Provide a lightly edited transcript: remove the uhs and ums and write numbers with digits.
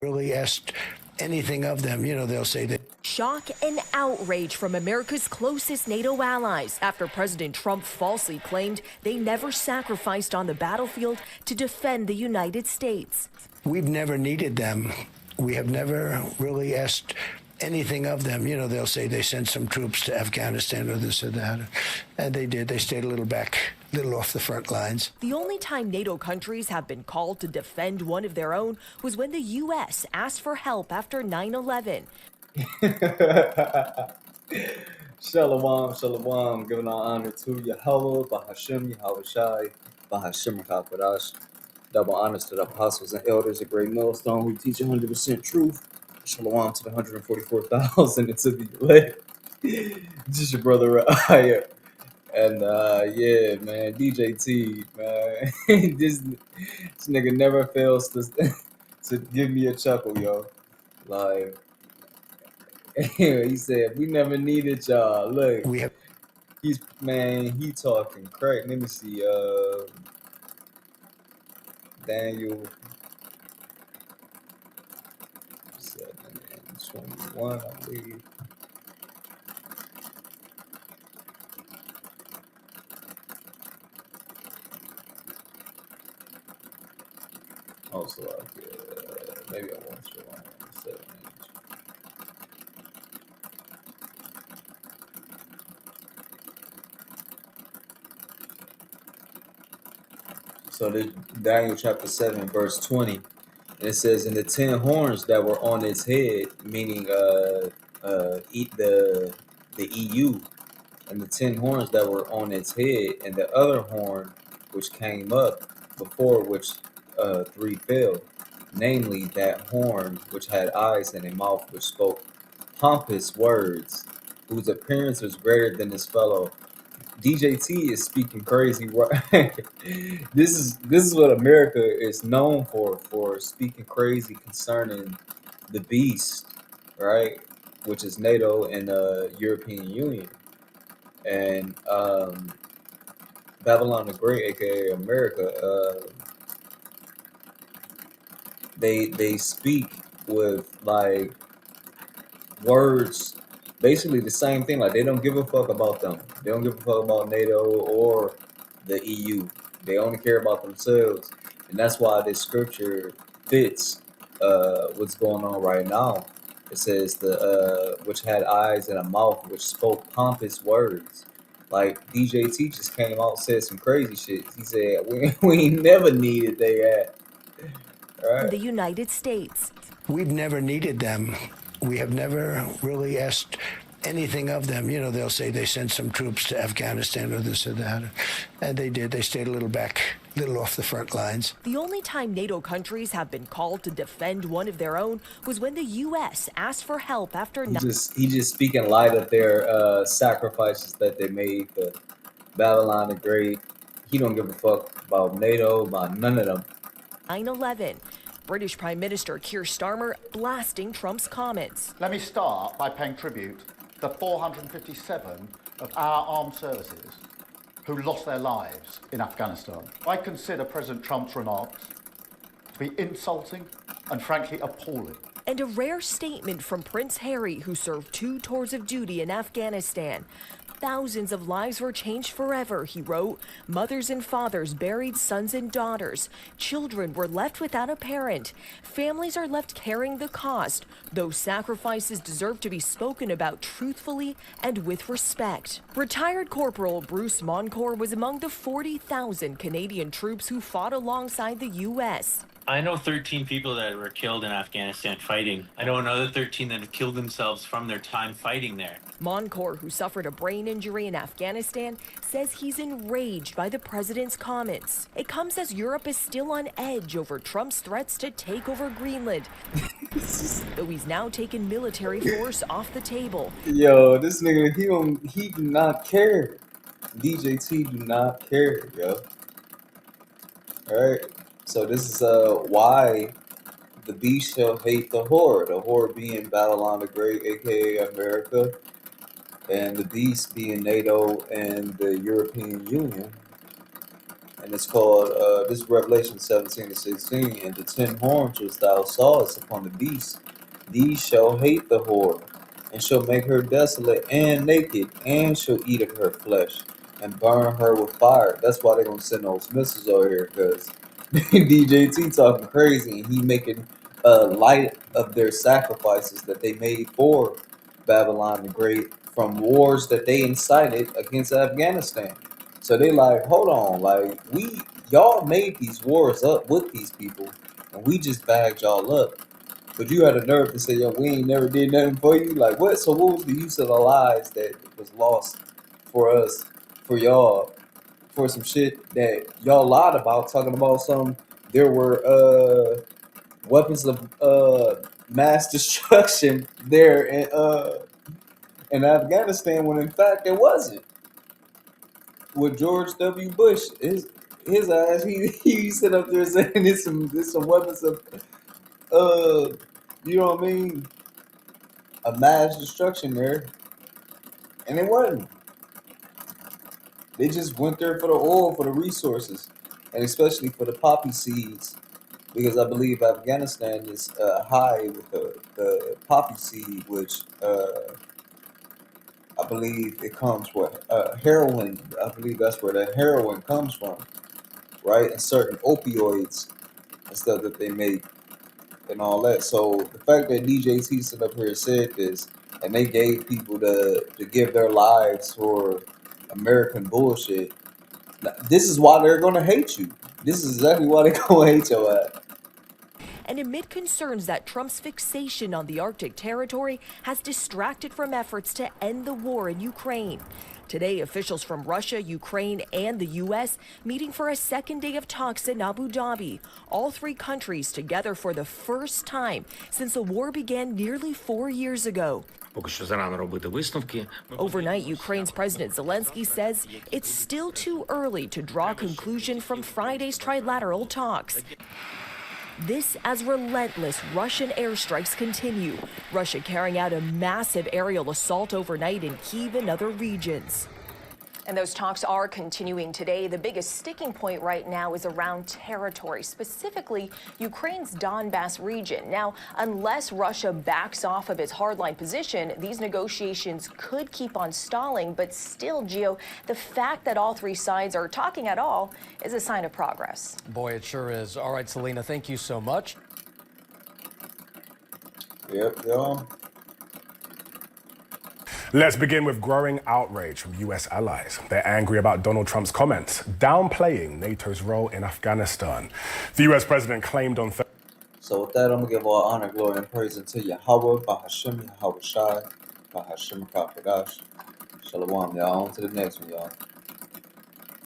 really asked anything of them. They'll say that. Shock and outrage from America's closest NATO allies after President Trump falsely claimed they never sacrificed on the battlefield to defend the United States. We've never needed them. We have never really asked anything of them. They'll say they sent some troops to Afghanistan or this or that. And they did. They stayed a little off the front lines. The only time NATO countries have been called to defend one of their own was when the U.S. asked for help after 9/11. Shalom, shalom, giving all honor to Yahweh, Bahashem, Yahweh Shai, Bahashem Rakapadash. Double honors to the apostles and elders of Great Millstone who teach 100% truth. Shalom to the 144,000 and to the elect. Just your brother Raya. And yeah, man, DJT, man. this nigga never fails to give me a chuckle, yo. Like, he said, we never needed y'all. Look, he talking crack. Let me see, Daniel 7:21, I believe. Also, like, maybe I won't show on 7 inch. So this Daniel chapter 7, verse 20, and it says, "And the 10 horns that were on its head," meaning the EU, and the 10 horns that were on its head, and the other horn which came up before which 3 fell, namely that horn which had eyes and a mouth which spoke pompous words, whose appearance was greater than his fellow. DJT is speaking crazy. This is what America is known for speaking crazy concerning the beast, right? Which is NATO and European Union. And Babylon the Great, aka America, they speak with like words, basically the same thing. Like, they don't give a fuck about them. They don't give a fuck about NATO or the EU. They only care about themselves, and that's why this scripture fits what's going on right now. It says the which had eyes and a mouth which spoke pompous words. Like, DJT just came out and said some crazy shit. He said we never needed they at. Right. The United States. We've never needed them. We have never really asked anything of them. They'll say they sent some troops to Afghanistan or this or that. And they did. They stayed a little off the front lines. The only time NATO countries have been called to defend one of their own was when the U.S. asked for help after... He just speaking light of their sacrifices that they made for Babylon the Great. He don't give a fuck about NATO, about none of them. 9/11. British Prime Minister Keir Starmer blasting Trump's comments. Let me start by paying tribute to the 457 of our armed services who lost their lives in Afghanistan. I consider President Trump's remarks to be insulting and frankly appalling. And a rare statement from Prince Harry, who served 2 tours of duty in Afghanistan. Thousands of lives were changed forever, he wrote. Mothers and fathers buried sons and daughters. Children were left without a parent. Families are left carrying the cost. Those sacrifices deserve to be spoken about truthfully and with respect. Retired Corporal Bruce Moncourt was among the 40,000 Canadian troops who fought alongside the U.S. I know 13 people that were killed in Afghanistan fighting. I know another 13 that have killed themselves from their time fighting there. Moncourt, who suffered a brain injury in Afghanistan, says he's enraged by the president's comments. It comes as Europe is still on edge over Trump's threats to take over Greenland, though he's now taken military force off the table. Yo, this nigga, he do not care. DJT do not care, yo. All right. So this is why the beast shall hate the whore being Babylon the Great, aka America, and the beast being NATO and the European Union. and it's called this is Revelation 17:16. And the 10 horns which thou sawest upon the beast, these shall hate the whore, and shall make her desolate and naked, and shall eat of her flesh, and burn her with fire. That's why they're gonna send those missiles over here, because DJT talking crazy, and he making light of their sacrifices that they made for Babylon the Great from wars that they incited against Afghanistan. So they like, hold on, like y'all made these wars up with these people, and we just bagged y'all up. But you had a nerve to say, yo, we ain't never did nothing for you. Like what? So what was the use of the lives that was lost for us, for y'all, for some shit that y'all lied about, talking about some there were weapons of mass destruction there in Afghanistan when in fact there wasn't. With George W. Bush, his ass, he sit up there saying there's some weapons of you know what I mean, a mass destruction there, and it wasn't. They just went there for the oil, for the resources, and especially for the poppy seeds, because I believe Afghanistan is high with the poppy seed, which I believe it comes with heroin. I believe that's where the heroin comes from, right? And certain opioids and stuff that they make and all that. So the fact that DJT stood up here and said this, and they gave people to give their lives for American bullshit, this is why they're gonna hate you. This is exactly why they're gonna hate your ass. And amid concerns that Trump's fixation on the Arctic territory has distracted from efforts to end the war in Ukraine. Today, officials from Russia, Ukraine, and the U.S. meeting for a second day of talks in Abu Dhabi. All three countries together for the first time since the war began nearly 4 years ago. Поки що зарано робити висновки. Overnight, Ukraine's President Zelensky says it's still too early to draw a conclusion from Friday's trilateral talks. This as relentless Russian airstrikes continue, Russia carrying out a massive aerial assault overnight in Kyiv and other regions. And those talks are continuing today. The biggest sticking point right now is around territory, specifically Ukraine's Donbas region. Now, unless Russia backs off of its hardline position, these negotiations could keep on stalling. But still, Gio, the fact that all three sides are talking at all is a sign of progress. Boy, it sure is. All right, Selena, thank you so much. Yep, y'all. Let's begin with growing outrage from U.S. allies. They're angry about Donald Trump's comments, downplaying NATO's role in Afghanistan. The U.S. president claimed on Thursday. So with that, I'm gonna give all honor, glory, and praise unto Yahweh, Bahashim, Yahweh Shai, Bahashim Kakadash. Shalom, y'all. On to the next one, y'all.